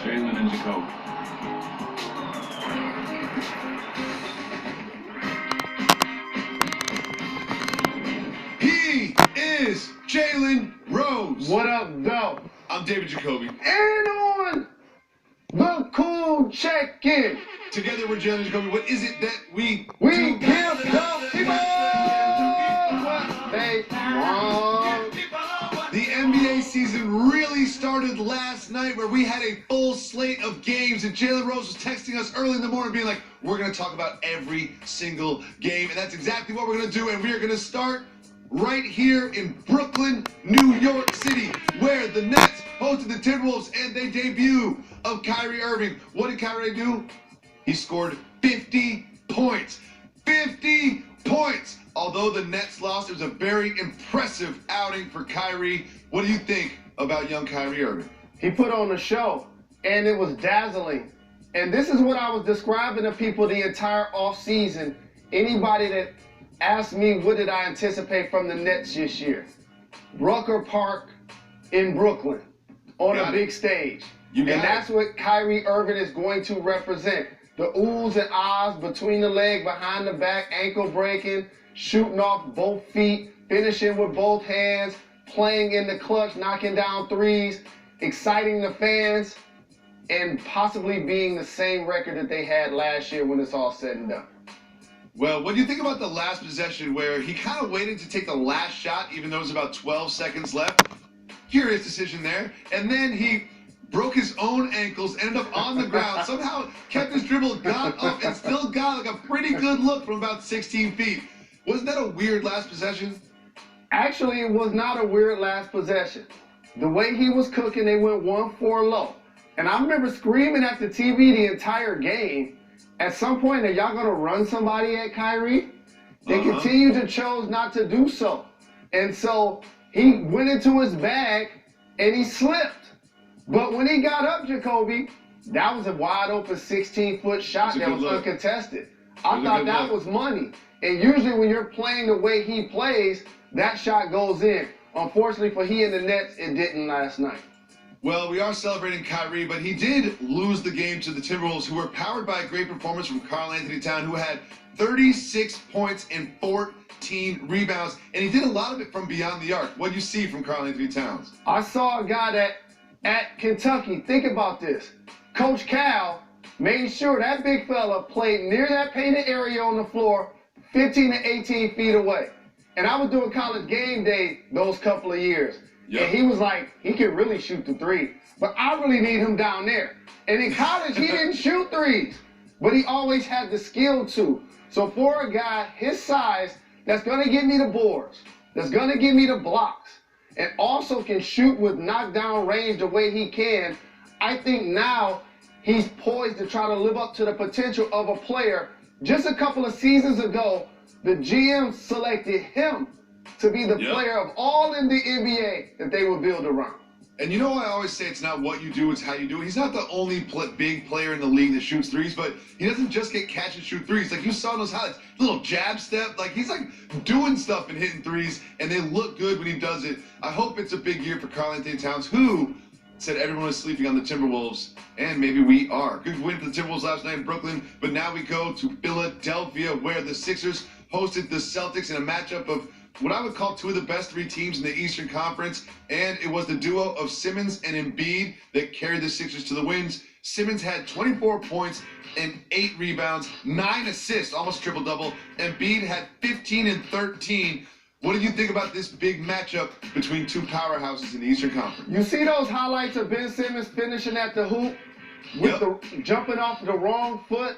Jalen and Jacoby. He is Jalen Rose. What up, though? I'm David Jacoby. And on the cool check-in. Together we're Jalen and Jacoby. What is it that we give the people what they want. The NBA season really started last night where we had a full slate of games, and Jalen Rose was texting us early in the morning being like, we're going to talk about every single game, and that's exactly what we're going to do, and we are going to start right here in Brooklyn, New York City, where the Nets hosted the Timberwolves and they debut of Kyrie Irving. What did Kyrie do? He scored 50 points. 50 points! Although the Nets lost, it was a very impressive outing for Kyrie. What do you think about young Kyrie Irving? He put on a show, and it was dazzling. And this is what I was describing to people the entire offseason. Anybody that asked me what did I anticipate from the Nets this year? Rucker Park in Brooklyn on a big stage. And that's what Kyrie Irving is going to represent. The oohs and ahs between the leg, behind the back, ankle breaking, shooting off both feet, finishing with both hands, playing in the clutch, knocking down threes, exciting the fans, and possibly being the same record that they had last year when it's all said and done. Well, what do you think about the last possession where he kind of waited to take the last shot even though it was about 12 seconds left? Curious decision there. And then he broke his own ankles, ended up on the ground, somehow kept his dribble, got up, and still got like a pretty good look from about 16 feet. Wasn't that a weird last possession? Actually, it was not a weird last possession. The way he was cooking, they went 1-4 low. And I remember screaming at the TV the entire game, at some point, are y'all going to run somebody at Kyrie? They continued to choose not to do so. And so he went into his bag and he slipped. But when he got up, Jacoby, that was a wide open 16-foot shot that was uncontested. I thought that was money. And usually when you're playing the way he plays, that shot goes in. Unfortunately for he and the Nets, it didn't last night. Well, we are celebrating Kyrie, but he did lose the game to the Timberwolves, who were powered by a great performance from Karl-Anthony Towns, who had 36 points and 14 rebounds, and he did a lot of it from beyond the arc. What do you see from Karl-Anthony Towns? I saw a guy that at Kentucky, think about this. Coach Cal made sure that big fella played near that painted area on the floor, 15 to 18 feet away. And I was doing college game day those couple of years. And he was like, he can really shoot the three, but I really need him down there. And in college, he didn't shoot threes, but he always had the skill to. So for a guy his size, that's gonna give me the boards, that's gonna give me the blocks, and also can shoot with knockdown range the way he can, I think now he's poised to try to live up to the potential of a player. Just a couple of seasons ago, the GM selected him to be the player of all in the NBA that they would build around. And you know, I always say it's not what you do, it's how you do it. He's not the only big player in the league that shoots threes, but he doesn't just get catch and shoot threes. Like you saw in those highlights, little jab step, like he's like doing stuff and hitting threes, and they look good when he does it. I hope it's a big year for Karl-Anthony Towns, who said everyone is sleeping on the Timberwolves, and maybe we are. Good win for the Timberwolves last night in Brooklyn, but now we go to Philadelphia, where the Sixers hosted the Celtics in a matchup of what I would call two of the best three teams in the Eastern Conference, and it was the duo of Simmons and Embiid that carried the Sixers to the wins. Simmons had 24 points and 8 rebounds, 9 assists, almost triple-double. Embiid had 15 and 13. What do you think about this big matchup between two powerhouses in the Eastern Conference? You see those highlights of Ben Simmons finishing at the hoop with the jumping off the wrong foot?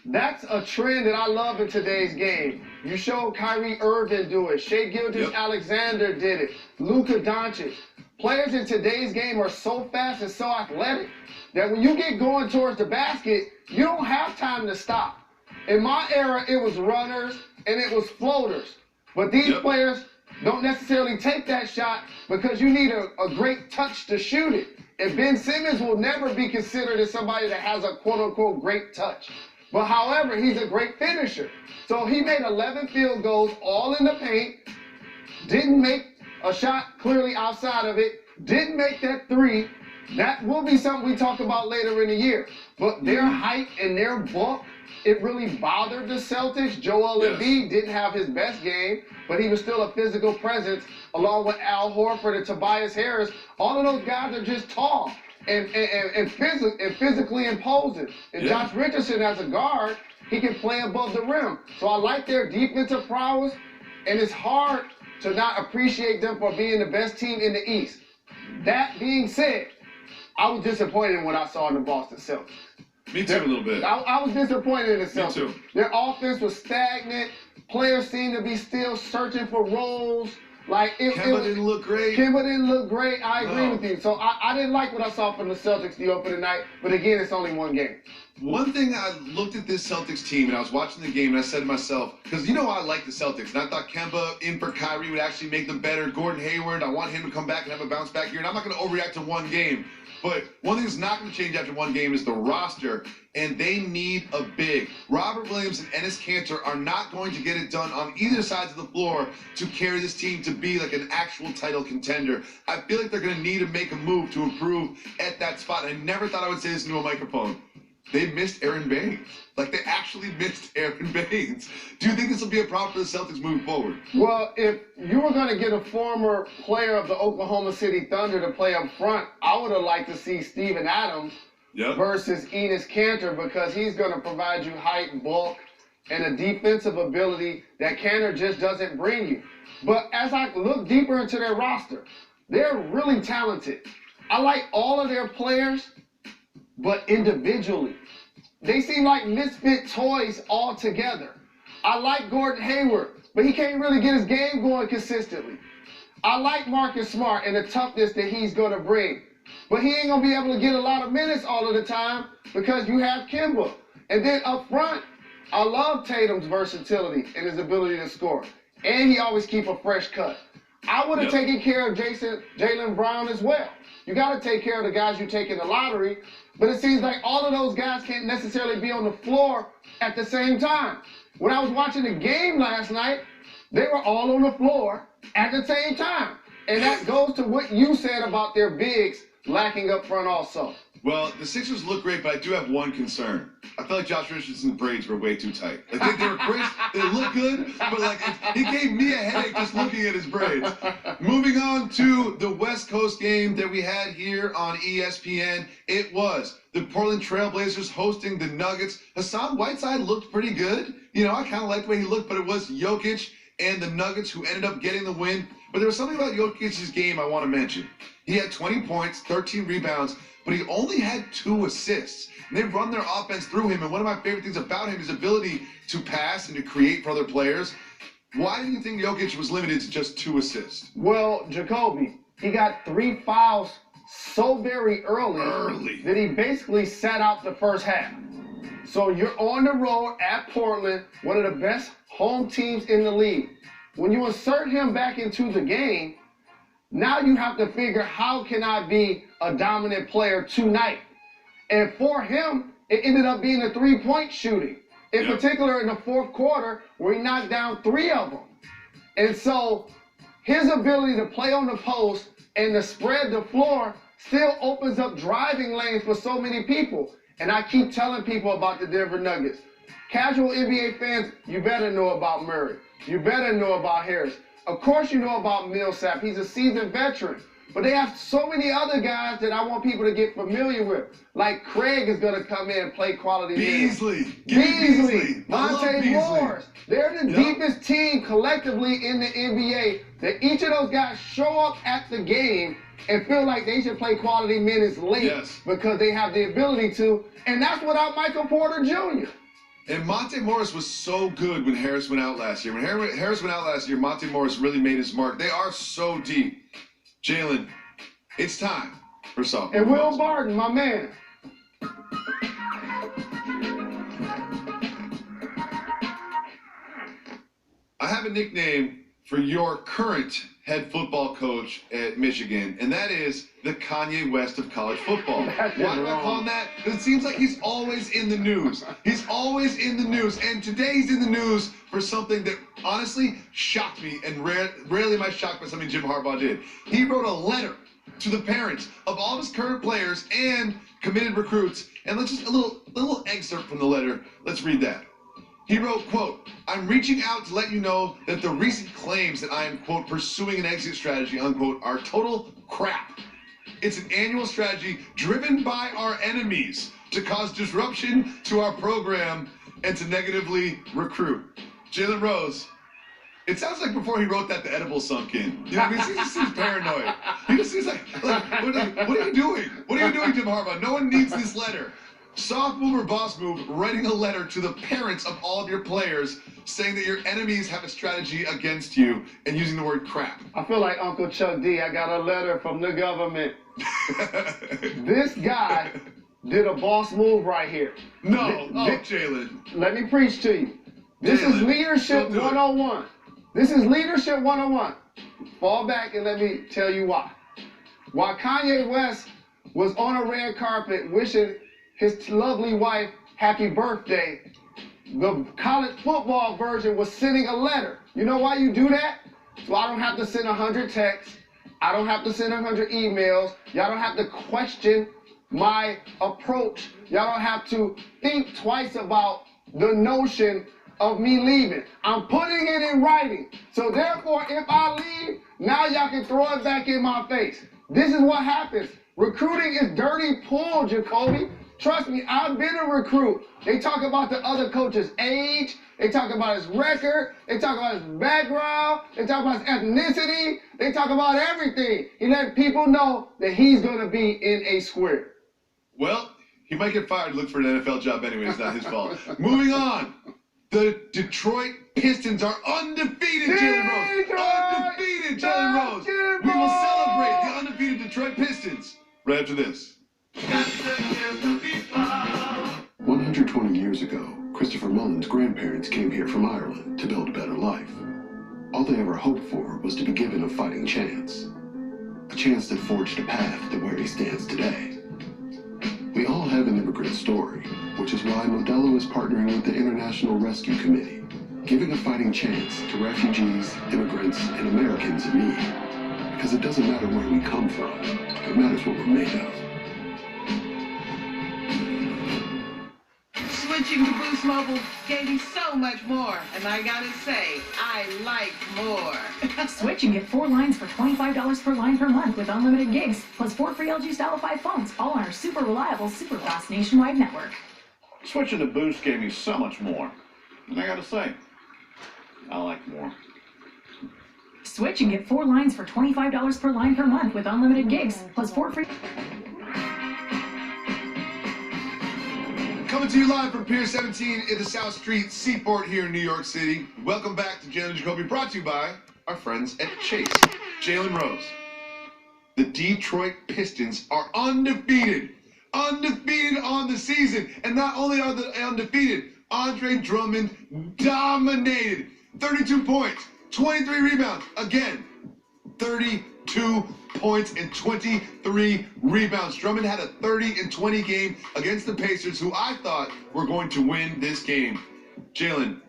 That's a trend that I love in today's game. You showed Kyrie Irving do it. Shai Gilgeous-Alexander did it. Luka Doncic. Players in today's game are so fast and so athletic that when you get going towards the basket, you don't have time to stop. In my era, it was runners and it was floaters. But these players don't necessarily take that shot because you need a great touch to shoot it. And Ben Simmons will never be considered as somebody that has a quote-unquote great touch. But however, he's a great finisher. So he made 11 field goals, all in the paint, didn't make a shot clearly outside of it, didn't make that three, That will be something we talk about later in the year. But their height and their bulk, it really bothered the Celtics. Joel Embiid didn't have his best game, but he was still a physical presence along with Al Horford and Tobias Harris. All of those guys are just tall and physically imposing. And Josh Richardson as a guard, he can play above the rim. So I like their defensive prowess, and it's hard to not appreciate them for being the best team in the East. That being said, I was disappointed in what I saw in the Boston Celtics. Me too, a little bit. I was disappointed in the Celtics. Me too. Their offense was stagnant. Players seemed to be still searching for roles. Kemba didn't look great. Kemba didn't look great. I agree with you. So I didn't like what I saw from the Celtics the opening night. But again, it's only one game. One thing, I looked at this Celtics team and I was watching the game and I said to myself, because I like the Celtics, and I thought Kemba in for Kyrie would actually make them better. Gordon Hayward, I want him to come back and have a bounce back here. And I'm not going to overreact to one game. But one thing that's not going to change after one game is the roster, and they need a big. Robert Williams and Enes Kanter are not going to get it done on either side of the floor to carry this team to be like an actual title contender. I feel like they're going to need to make a move to improve at that spot. I never thought I would say this into a microphone. They missed Aaron Baines. They actually missed Aaron Baines. Do you think this will be a problem for the Celtics moving forward? Well, if you were going to get a former player of the Oklahoma City Thunder to play up front, I would have liked to see Steven Adams versus Enes Kanter, because he's going to provide you height, bulk, and a defensive ability that Kanter just doesn't bring you. But as I look deeper into their roster, they're really talented. I like all of their players, but individually, they seem like misfit toys all together. I like Gordon Hayward, but he can't really get his game going consistently. I like Marcus Smart and the toughness that he's going to bring, but he ain't going to be able to get a lot of minutes all of the time because you have Kemba. And then up front, I love Tatum's versatility and his ability to score, and he always keep a fresh cut. I would have taken care of Jalen Brown as well. You got to take care of the guys you take in the lottery, but it seems like all of those guys can't necessarily be on the floor at the same time. When I was watching the game last night, they were all on the floor at the same time. And that goes to what you said about their bigs lacking up front also. Well, the Sixers look great, but I do have one concern. I feel like Josh Richardson's braids were way too tight. They were braids, they look good, but he gave me a headache just looking at his braids. Moving on to the West Coast game that we had here on ESPN, it was the Portland Trailblazers hosting the Nuggets. Hassan Whiteside looked pretty good. I kind of liked the way he looked, but it was Jokic and the Nuggets who ended up getting the win. But there was something about Jokic's game I want to mention. He had 20 points, 13 rebounds, but he only had 2 assists. And they run their offense through him, and one of my favorite things about him is his ability to pass and to create for other players. Why do you think Jokic was limited to just 2 assists? Well, Jacoby, he got 3 fouls so very early that he basically sat out the first half. So you're on the road at Portland, one of the best home teams in the league. When you insert him back into the game, now you have to figure, how can I be a dominant player tonight? And for him, it ended up being a 3-point shooting. In particular in the fourth quarter, where he knocked down 3 of them. And so his ability to play on the post and to spread the floor still opens up driving lanes for so many people. And I keep telling people about the Denver Nuggets. Casual NBA fans, you better know about Murray. You better know about Harris. Of course you know about Millsap. He's a seasoned veteran. But they have so many other guys that I want people to get familiar with. Like Craig is going to come in and play quality minutes. Beasley. Monte Morris. They're the deepest team collectively in the NBA. That each of those guys show up at the game and feel like they should play quality minutes late because they have the ability to. And that's without Michael Porter Jr. And Monte Morris was so good when Harris went out last year. When Harris went out last year, Monte Morris really made his mark. They are so deep. Jalen, it's time for sophomore. And Will Barton, my man. I have a nickname for your current head football coach at Michigan, and that is the Kanye West of college football. Why do I call him that? Because it seems like he's always in the news. He's always in the news, and today he's in the news for something that honestly shocked me, and rarely am I shocked by something Jim Harbaugh did. He wrote a letter to the parents of all of his current players and committed recruits. And let's just a little excerpt from the letter. Let's read that. He wrote, quote, "I'm reaching out to let you know that the recent claims that I am, quote, pursuing an exit strategy, unquote, are total crap. It's an annual strategy driven by our enemies to cause disruption to our program and to negatively recruit." Jalen Rose, it sounds like before he wrote that, the edible sunk in. You know what I mean? He just seems paranoid. He just seems like what are you doing? What are you doing, Jim Harbaugh? No one needs this letter. Soft move or boss move, writing a letter to the parents of all of your players saying that your enemies have a strategy against you and using the word crap. I feel like Uncle Chuck D. I got a letter from the government. This guy did a boss move right here. No. Jalen. Let me preach to you. This is leadership 101. This is leadership 101. Fall back and let me tell you why. While Kanye West was on a red carpet wishing his lovely wife happy birthday, the college football version was sending a letter. You know why you do that? So I don't have to send 100 texts. I don't have to send 100 emails. Y'all don't have to question my approach. Y'all don't have to think twice about the notion of me leaving. I'm putting it in writing. So therefore, if I leave, now y'all can throw it back in my face. This is what happens. Recruiting is dirty pool, Jacoby. Trust me, I've been a recruit. They talk about the other coach's age. They talk about his record. They talk about his background. They talk about his ethnicity. They talk about everything. He let people know that he's going to be in a square. Well, he might get fired to look for an NFL job anyway. It's not his fault. Moving on. The Detroit Pistons are undefeated, Jalen Rose. Undefeated, Jalen Rose. We will celebrate the undefeated Detroit Pistons right after this. 120 years ago, Christopher Mullen's grandparents came here from Ireland to build a better life. All they ever hoped for was to be given a fighting chance. A chance that forged a path to where he stands today. We all have an immigrant story, which is why Modelo is partnering with the International Rescue Committee, giving a fighting chance to refugees, immigrants, and Americans in need. Because it doesn't matter where we come from, it matters what we're made of. Switching to Boost Mobile gave me so much more, and I gotta say, I like more. Switch and get 4 lines for $25 per line per month with unlimited gigs, plus 4 free LG Style 5 phones, all on our super reliable, super fast nationwide network. Switching to Boost gave me so much more, and I gotta say, I like more. Switch and get 4 lines for $25 per line per month with unlimited gigs, plus 4 free... Coming to you live from Pier 17 in the South Street Seaport here in New York City. Welcome back to Jalen and Jacoby, brought to you by our friends at Chase. Jalen Rose. The Detroit Pistons are undefeated. Undefeated on the season. And not only are they undefeated, Andre Drummond dominated. 32 points, 23 rebounds. Again, 32 points and 23 rebounds. Drummond had a 30-20 game against the Pacers, who I thought were going to win this game. Jalen,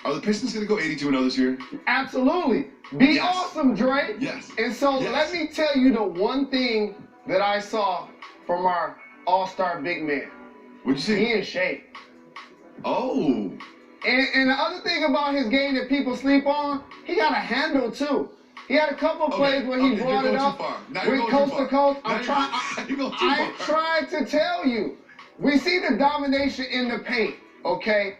are the Pistons going to go 82-0 this year? Absolutely. Be Yes. awesome, Dre. Yes. And so Yes. let me tell you the one thing that I saw from our all-star big man. What'd you He see? in shape. Oh. And the other thing about his game that people sleep on, he got a handle too. He had a couple of plays where he brought it up with coast to coast. I'm trying to tell you. We see the domination in the paint, okay?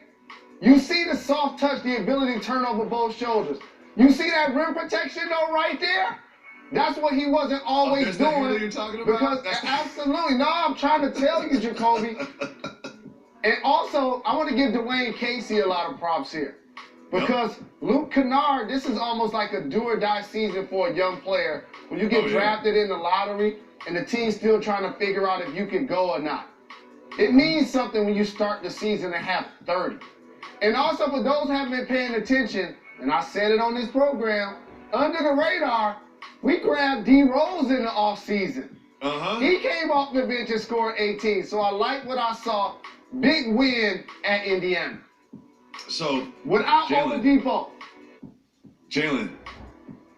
You see the soft touch, the ability to turn over both shoulders. You see that rim protection though right there? That's what he wasn't always that's the doing. handle you're talking about? Because absolutely. No, I'm trying to tell you, Jacoby. And also, I want to give Dwayne Casey a lot of props here. Because Luke Kennard, this is almost like a do or die season for a young player. When you get drafted in the lottery and the team's still trying to figure out if you can go or not. It means something when you start the season and have 30. And also for those who haven't been paying attention, and I said it on this program, under the radar, we grabbed D Rose in the offseason. He came off the bench and scored 18. So I like what I saw. Big win at Indiana. So, without Jalen. Oladipo. Jalen,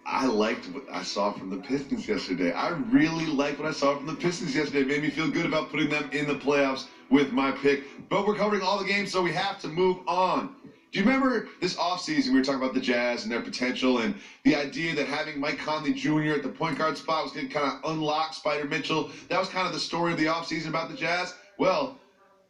I liked what I saw from the Pistons yesterday. I really liked what I saw from the Pistons yesterday. It made me feel good about putting them in the playoffs with my pick. But we're covering all the games, so we have to move on. Do you remember this offseason we were talking about the Jazz and their potential and the idea that having Mike Conley Jr. at the point guard spot was going to kind of unlock Spider Mitchell? That was kind of the story of the offseason about the Jazz. Well,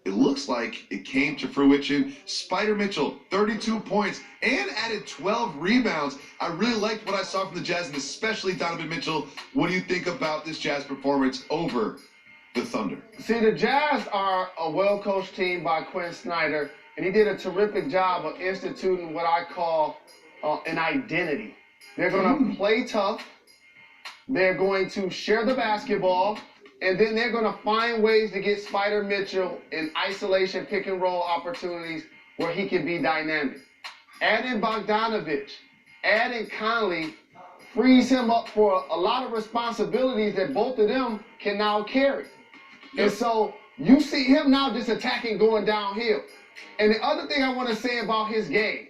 it looks like it came to fruition. Spider Mitchell, 32 points and added 12 rebounds. I really liked what I saw from the Jazz, and especially Donovan Mitchell. What do you think about this Jazz performance over the Thunder? See, the Jazz are a well-coached team by Quinn Snyder, and he did a terrific job of instituting what I call an identity. They're going to play tough. They're going to share the basketball. And then they're going to find ways to get Spider Mitchell in isolation pick and roll opportunities where he can be dynamic. Adding Bogdanovich, adding Conley frees him up for a lot of responsibilities that both of them can now carry. Yep. And so you see him now just attacking, going downhill. And the other thing I want to say about his game,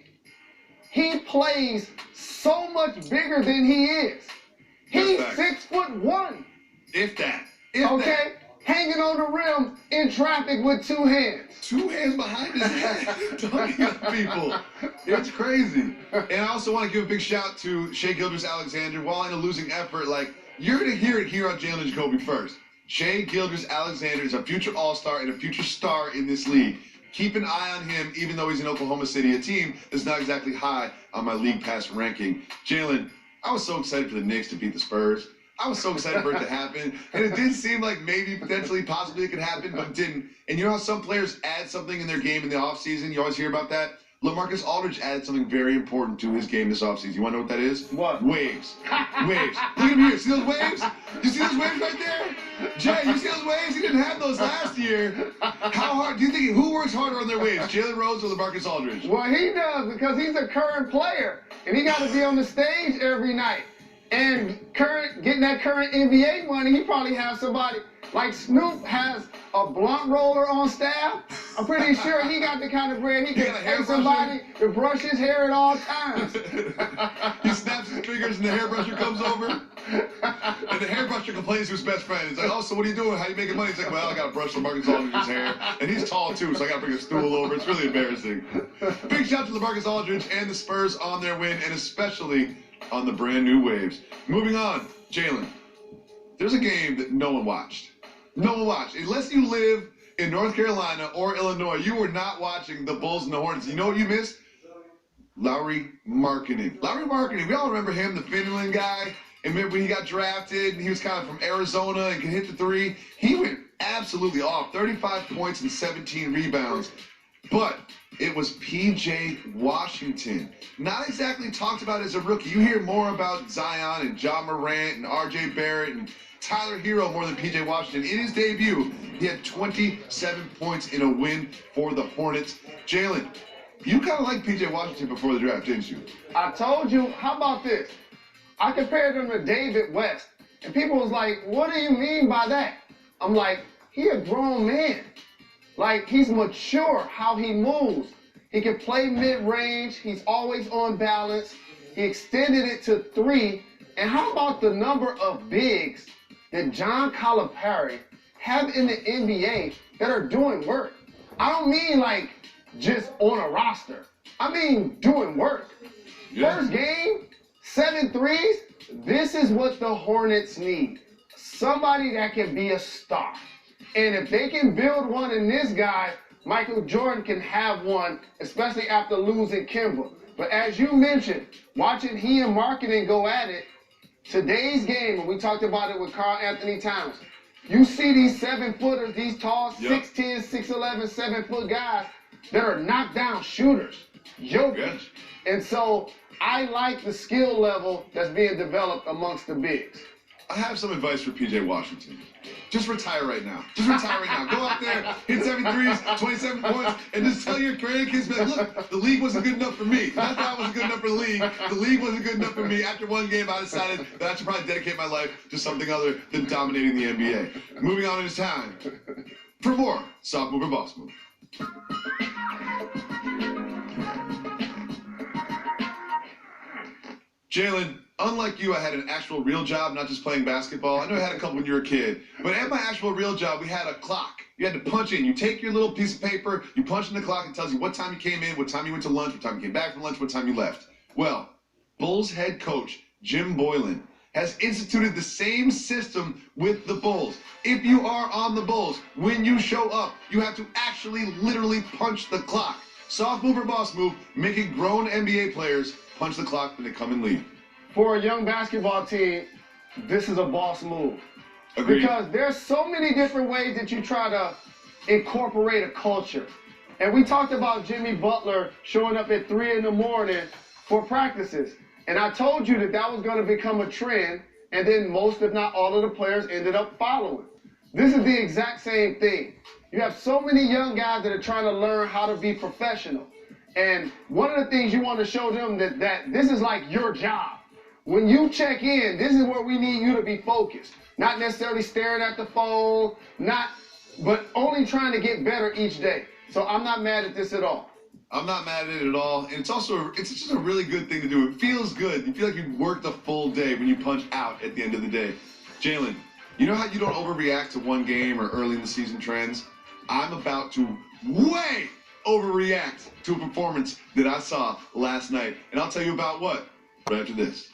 he plays so much bigger than he is. He's 6'1". If that. Okay, hanging on the rim in traffic with two hands. Two hands behind his head, dunking on people. It's crazy. And I also want to give a big shout to Shai Gilgeous-Alexander. While in a losing effort, you're going to hear it here on Jalen And Jacoby first. Shai Gilgeous-Alexander is a future all-star and a future star in this league. Keep an eye on him, even though he's in Oklahoma City, a team that's not exactly high on my league pass ranking. Jalen, I was so excited for the Knicks to beat the Spurs. I was so excited for it to happen, and it did seem like maybe, potentially, possibly it could happen, but it didn't. And you know how some players add something in their game in the offseason? You always hear about that? LaMarcus Aldridge added something very important to his game this offseason. You want to know what that is? What? Waves. Waves. Look at him here. See those waves? You see those waves right there? Jay, you see those waves? He didn't have those last year. How hard? Do you think who works harder on their waves, Jalen Rose or LaMarcus Aldridge? Well, he does, because he's a current player, and he got to be on the stage every night. And getting that current NBA money, he probably has somebody like Snoop has a blunt roller on staff. I'm pretty sure he got the kind of bread he can pay somebody to brush his hair at all times. He snaps his fingers and the hairbrusher comes over. And the hairdresser complains to his best friend. He's like, oh, so what are you doing? How are you making money? He's like, well, I got to brush LaMarcus Aldridge's hair. And he's tall, too, so I got to bring a stool over. It's really embarrassing. Big shout out to LaMarcus Aldridge and the Spurs on their win, and especially on the brand new waves. Moving on, Jalen. There's a game that no one watched. No one watched. Unless you live in North Carolina or Illinois, you were not watching the Bulls and the Hornets. You know what you missed? Lauri Markkanen. Lauri Markkanen, we all remember him, the Finland guy. And remember when he got drafted, and he was kind of from Arizona and could hit the three. He went absolutely off, 35 points and 17 rebounds. But it was P.J. Washington. Not exactly talked about as a rookie. You hear more about Zion and Ja Morant and R.J. Barrett and Tyler Hero more than P.J. Washington. In his debut, he had 27 points in a win for the Hornets. Jalen, you kind of liked P.J. Washington before the draft, didn't you? I told you. How about this? I compared him to David West. And people was like, what do you mean by that? I'm like, he a grown man. Like, he's mature how he moves. He can play mid-range. He's always on balance. He extended it to 3. And how about the number of bigs that John Calipari have in the NBA that are doing work? I don't mean like just on a roster. I mean doing work. Yeah. First game, 7 threes. This is what the Hornets need. Somebody that can be a star. And if they can build one in this guy, Michael Jordan can have one, especially after losing Kimba. But as you mentioned, watching he and Markkanen go at it, today's game, and we talked about it with Karl Anthony Towns, you see these 7-footers, these tall 6'10", 6'11", 7-foot guys that are knockdown shooters. Jokic. And so I like the skill level that's being developed amongst the bigs. I have some advice for P.J. Washington. Just retire right now. Just retire right now. Go out there, hit 7 threes, 27 points, and just tell your grandkids, be like, look, the league wasn't good enough for me. Not that I wasn't good enough for the league. The league wasn't good enough for me. After one game, I decided that I should probably dedicate my life to something other than dominating the NBA. Moving on, it's time for more Soft Move or Boss Move. Jalen, unlike you, I had an actual real job, not just playing basketball. I know I had a couple when you were a kid, but at my actual real job, we had a clock. You had to punch in. You take your little piece of paper, you punch in the clock, it tells you what time you came in, what time you went to lunch, what time you came back from lunch, what time you left. Well, Bulls head coach Jim Boylan has instituted the same system with the Bulls. If you are on the Bulls, when you show up, you have to actually literally punch the clock. Soft move or boss move, making grown NBA players punch the clock when they come and leave. For a young basketball team, this is a boss move. Agreed. Because there's so many different ways that you try to incorporate a culture. And we talked about Jimmy Butler showing up at 3 in the morning for practices. And I told you that that was going to become a trend, and then most, if not all, of the players ended up following. This is the exact same thing. You have so many young guys that are trying to learn how to be professional. And one of the things you want to show them that this is like your job. When you check in, this is where we need you to be focused. Not necessarily staring at the phone, but only trying to get better each day. So I'm not mad at this at all. I'm not mad at it at all, and it's just a really good thing to do. It feels good. You feel like you've worked a full day when you punch out at the end of the day. Jalen, you know how you don't overreact to one game or early in the season trends? I'm about to way overreact to a performance that I saw last night, and I'll tell you about what right after this.